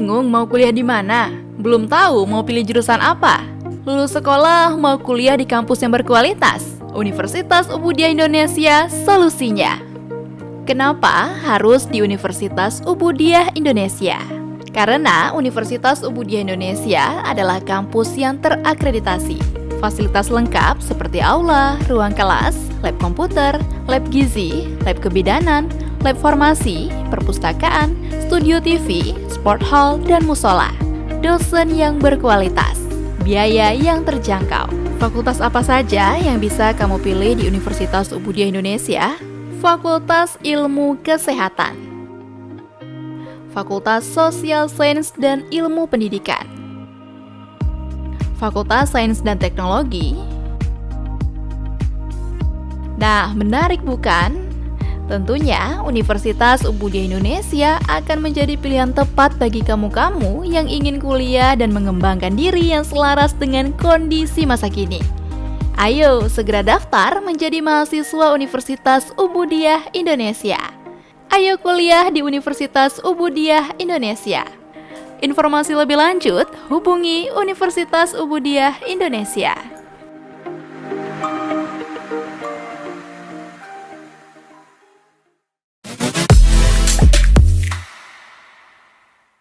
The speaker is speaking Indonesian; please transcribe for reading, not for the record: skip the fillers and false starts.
Bingung mau kuliah di mana? Belum tahu mau pilih jurusan apa? Lulus sekolah mau kuliah di kampus yang berkualitas? Universitas Ubudiyah Indonesia solusinya. Kenapa harus di Universitas Ubudiyah Indonesia? Karena Universitas Ubudiyah Indonesia adalah kampus yang terakreditasi. Fasilitas lengkap seperti aula, ruang kelas, lab komputer, lab gizi, lab kebidanan, lab farmasi, perpustakaan, studio TV, sport hall, dan musola. Dosen yang berkualitas, biaya yang terjangkau. Fakultas apa saja yang bisa kamu pilih di Universitas Ubudiyah Indonesia? Fakultas Ilmu Kesehatan, Fakultas Sosial Sains dan Ilmu Pendidikan, Fakultas Sains dan Teknologi. Nah, menarik bukan? Tentunya Universitas Ubudiyah Indonesia akan menjadi pilihan tepat bagi kamu-kamu yang ingin kuliah dan mengembangkan diri yang selaras dengan kondisi masa kini. Ayo segera daftar menjadi mahasiswa Universitas Ubudiyah Indonesia. Ayo kuliah di Universitas Ubudiyah Indonesia. Informasi lebih lanjut hubungi Universitas Ubudiyah Indonesia.